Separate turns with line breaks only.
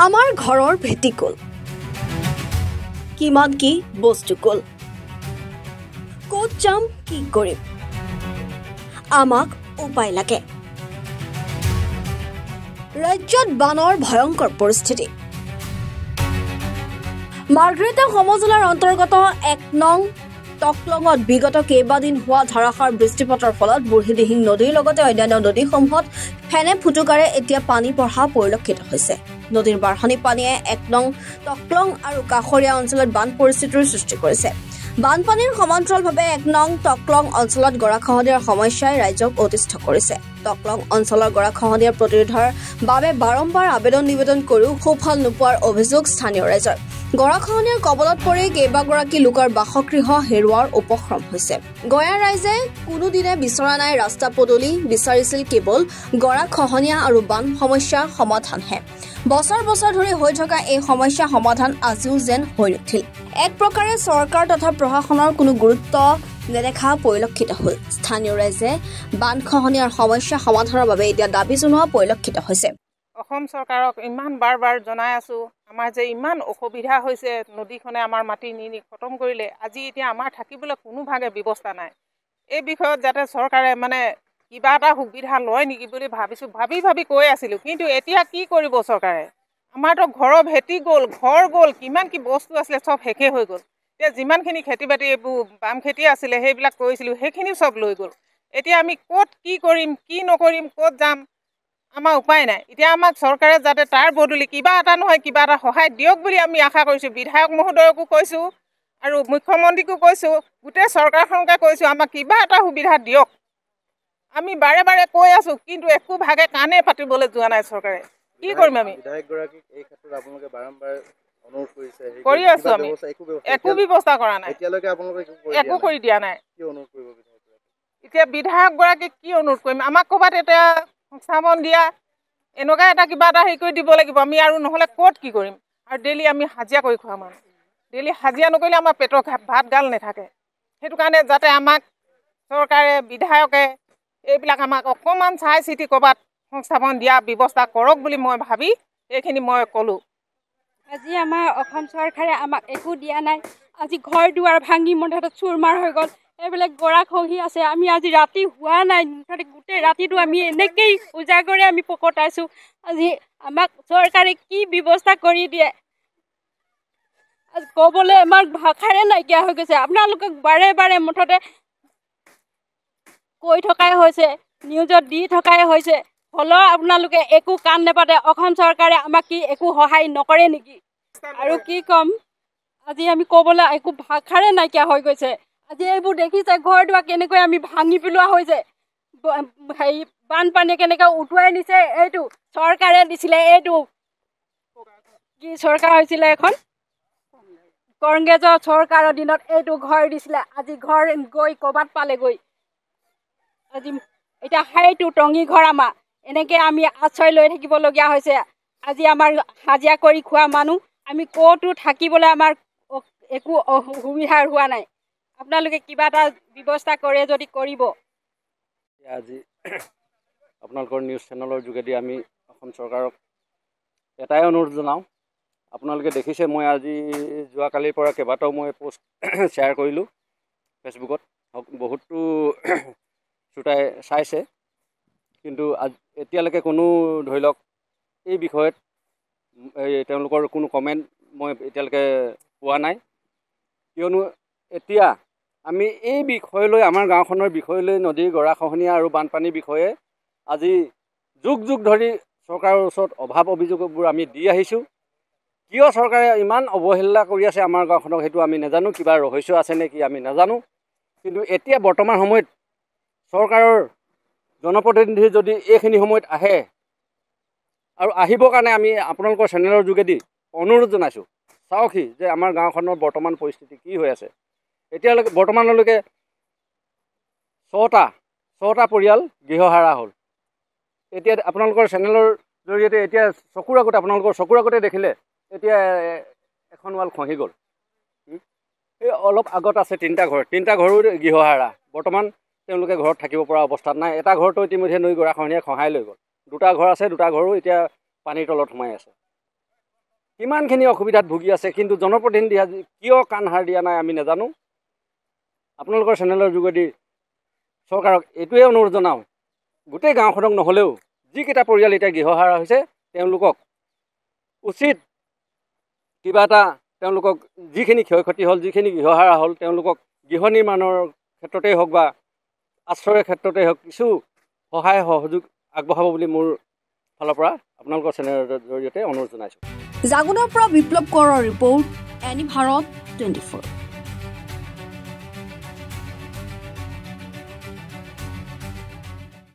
আমাৰ ঘৰৰ ভেটিকল কিমান কি বস্তুকল ক'ত যাম কি কৰিম আমাক উপায় লাগে ৰাজ্যত বানৰ ভয়ংকৰ পৰিস্থিতি মাৰ্গ্ৰেটা সমজিলাৰ অন্তৰ্গত 1 নং টকলঙত বিগত কেইবাদিন হোৱা ধাৰাসাৰ বৃষ্টিপাতৰ ফলত বুঢ়ীদিহিং নদীৰ লগতে অন্যান্য নদীসমূহত ফেনে ফুটুকাৰে এতিয়া পানী বঢ়া পৰিলক্ষিত হৈছে নদীৰ বাঢ়নী পানীয়ে 1 নং টকলং আৰু কাষৰীয়া অঞ্চলত বান পৰিস্থিতিৰ সৃষ্টি কৰিছে বানপানীৰ সমান্তৰালভাৱে 1 নং টকলং অঞ্চলত গৰাখহনীয়াৰ সমস্যাই ৰাজ্যক অতিষ্ঠ কৰিছে টকলং অঞ্চলৰ গৰাখহনীয়াৰ প্ৰতিৰোধৰ বাবে বাৰম্বাৰ আবেদন নিবেদন কৰিও সুফল নোপোৱাৰ অভিযোগ স্থানীয় ৰাইজৰ গৰাখহনীয়াৰ কবলত পৰি কেইবাগৰাকী লোকৰ বাসগৃহ হেৰুৱাৰ উপক্ৰম হৈছে গয়া ৰাইজে কোনোদিনে বিচৰা নাই ৰাস্তা পদূলি বিচাৰিছিল কেৱল গৰাখহনীয়া আৰু বান সমস্যাৰ সমাধানহে বছৰ বছৰ ধৰি হৈ থকা এই সমস্যা সমাধান আজিও যেন হৈ নুঠিল এক প্ৰকাৰে চৰকাৰ তথা প্ৰশাসনৰ কোনো গুৰুত্ব নেদেখা পৰিলক্ষিত হ'ল স্থানীয় ৰাইজে বান খহনীয়াৰ সমস্যা সমাধানৰ বাবে এতিয়া দাবী জনোৱা পৰিলক্ষিত হৈছে
অসম চৰকাৰক ইমান বাৰ জনাই আছো আমাৰ যে ইমান অসুবিধা হৈছে নদীখনে আমাৰ মাটি নি খতম কৰিলে আজি এতিয়া আমাৰ থাকিবলৈ কোনো ভাগে ব্যৱস্থা নাই এই বিষয়ত যাতে চৰকাৰে মানে কিবা এটা সুবিধা লয় নেকি বুলি ভাবি কৈ আছিলোঁ কিন্তু এতিয়া কি কৰিব চৰকাৰে আমাৰতো ঘৰৰ ভেটি গ'ল ঘৰ গ'ল কিমান কি বস্তু আছিলে চব শেষে হৈ গ'ল এতিয়া যিমানখিনি খেতি বাতি এইবোৰ বাম খেতি আছিলে সেইবিলাক কৰিছিলোঁ সেইখিনি চব লৈ গ'ল এতিয়া আমি ক'ত কি কৰিম কি নকৰিম ক'ত যাম আমাৰ উপায় নাই এতিয়া আমাক চৰকাৰে যাতে তাৰ বদলি কিবা এটা নহয় কিবা এটা সহায় দিয়ক বুলি আমি আশা কৰিছোঁ বিধায়ক মহোদয়কো কৈছোঁ আৰু মুখ্যমন্ত্ৰীকো কৈছোঁ গোটেই চৰকাৰখনকে কৈছোঁ আমাক কিবা এটা সুবিধা দিয়ক আমি বাৰে কৈ আছোঁ কিন্তু একো ভাগে কাণে পাতিবলৈ যোৱা নাই চৰকাৰে কি কৰিম আমি
বিধায়কগৰাকীক এই ক্ষেত্ৰত আপোনালোকে বাৰম্বাৰ অনুৰোধ কৰিছে
কৰি আছোঁ আমি একো ব্যৱস্থা কৰা নাই
এতিয়ালৈকে আপোনালোকে
একো কৰি দিয়া নাই
কি অনুৰোধ কৰিব
এতিয়া বিধায়কগৰাকীক কি অনুৰোধ কৰিম আমাক ক'ৰবাত এতিয়া সংস্থাপন দিয়া এনেকুৱা এটা কিবা এটা হেৰি কৰি দিব লাগিব আমি আৰু নহ'লে ক'ত কি কৰিম আৰু ডেইলি আমি হাজিৰা কৰি খোৱা মানুহ ডেইলি হাজিৰা নকৰিলে আমাৰ পেটৰ ভাত গাল নাথাকে সেইটো কাৰণে যাতে আমাক চৰকাৰে বিধায়কে এইবিলাক আমাক অকণমান চাই চিতি ক'ৰবাত সংস্থাপন দিয়া ব্যৱস্থা কৰক বুলি মই ভাবি এইখিনি মই ক'লোঁ
আজি আমাৰ অসম চৰকাৰে আমাক একো দিয়া নাই আজি ঘৰ দুৱাৰ ভাঙি মুঠতে চুৰমাৰ হৈ গ'ল এইবিলাক গৰাখহি আছে আমি আজি ৰাতি হোৱা নাই মুঠতে গোটেই ৰাতিটো আমি এনেকেই উজাগৰে আমি পকটাইছোঁ আজি আমাক চৰকাৰে কি ব্যৱস্থা কৰি দিয়ে আজি ক'বলৈ আমাৰ ভাষাৰে নাইকিয়া হৈ গৈছে আপোনালোকক বাৰে মুঠতে কৈ থকাই হৈছে নিউজত দি থকাই হৈছে হ'লেও আপোনালোকে একো কাণ নেপাতে অসম চৰকাৰে আমাক কি একো সহায় নকৰে নেকি আৰু কি ক'ম আজি আমি ক'বলৈ একো ভাষাৰে নাইকিয়া হৈ গৈছে আজি এইবোৰ দেখিছে ঘৰ দুৱাৰ কেনেকৈ আমি ভাঙি পেলোৱা হৈছে হেৰি বানপানীয়ে কেনেকৈ উটুৱাই নিছে এইটো চৰকাৰে দিছিলে এইটো কি চৰকাৰ হৈছিলে এখন কংগ্ৰেছৰ চৰকাৰৰ দিনত এইটো ঘৰ দিছিলে আজি ঘৰ গৈ ক'ৰবাত পালেগৈ আজি এতিয়া সেইটো টঙি ঘৰ আমাৰ এনেকৈ আমি আশ্ৰয় লৈ থাকিবলগীয়া হৈছে আজি আমাৰ হাজিৰা কৰি খোৱা মানুহ আমি ক'তো থাকিবলৈ আমাৰ একো সুবিধা হোৱা নাই আপোনালোকে কিবা এটা ব্যৱস্থা কৰে যদি কৰিব
আজি আপোনালোকৰ নিউজ চেনেলৰ যোগেদি আমি অসম চৰকাৰক এটাই অনুৰোধ জনাওঁ আপোনালোকে দেখিছে মই আজি যোৱাকালিৰ পৰা কেইবাটাও মই পোষ্ট শ্বেয়াৰ কৰিলোঁ ফেচবুকত বহুতো শ্ৰোতাই চাইছে কিন্তু এতিয়ালৈকে কোনো ধৰি লওক এই বিষয়ত তেওঁলোকৰ কোনো কমেণ্ট মই এতিয়ালৈকে পোৱা নাই কিয়নো এতিয়া আমি এই বিষয়লৈ আমাৰ গাঁওখনৰ বিষয়লৈ নদীৰ গৰাখহনীয়া আৰু বানপানীৰ বিষয়ে আজি যুগ ধৰি চৰকাৰৰ ওচৰত অভাৱ অভিযোগবোৰ আমি দি আহিছোঁ কিয় চৰকাৰে ইমান অৱহেলা কৰি আছে আমাৰ গাঁওখনক সেইটো আমি নাজানো কিবা ৰহস্য আছে নে কি আমি নাজানো কিন্তু এতিয়া বৰ্তমান সময়ত চৰকাৰৰ জনপ্ৰতিনিধি যদি এইখিনি সময়ত আহে আৰু আহিবৰ কাৰণে আমি আপোনালোকৰ চেনেলৰ যোগেদি অনুৰোধ জনাইছোঁ চাওকহি যে আমাৰ গাঁওখনৰ বৰ্তমান পৰিস্থিতি কি হৈ আছে এতিয়ালৈকে বৰ্তমানলৈকে ছটা পৰিয়াল গৃহহাৰা হ'ল এতিয়া আপোনালোকৰ চেনেলৰ জৰিয়তে এতিয়া আপোনালোকৰ চকুৰ আগতে দেখিলে এতিয়া এখন ৱাল খহি গ'ল এই অলপ আগত আছে তিনিটা ঘৰো গৃহহাৰা বৰ্তমান তেওঁলোকে ঘৰত থাকিব পৰা অৱস্থাত নাই এটা ঘৰটো ইতিমধ্যে নৈ গৰাখহনীয়াই খহাই লৈ গ'ল দুটা ঘৰ আছে দুটা ঘৰো এতিয়া পানীৰ তলত সোমাই আছে কিমানখিনি অসুবিধাত ভুগি আছে, কিন্তু জনপ্ৰতিনিধি আজি কিয় কাণ সাৰ দিয়া নাই আমি নাজানো। আপোনালোকৰ চেনেলৰ যোগেদি চৰকাৰক এইটোৱে অনুৰোধ জনাওঁ, গোটেই গাঁওখনক নহ'লেও যিকেইটা পৰিয়াল এতিয়া গৃহহাৰা হৈছে তেওঁলোকক উচিত কিবা এটা, তেওঁলোকক যিখিনি ক্ষয় ক্ষতি হ'ল, যিখিনি গৃহহাৰা হ'ল, তেওঁলোকক গৃহ নিৰ্মাণৰ ক্ষেত্ৰতেই হওক বা আশ্ৰয়ৰ ক্ষেত্ৰতেই হওক কিছু সহায় সহযোগ আগবঢ়াব বুলি মোৰ ফালৰ পৰা আপোনালোকৰ চেনেলৰ জৰিয়তে অনুৰোধ জনাইছোঁ।
জাগুনৰ পৰা বিপ্লৱ কৰৰ ৰিপৰ্ট, এনি ভাৰত 24।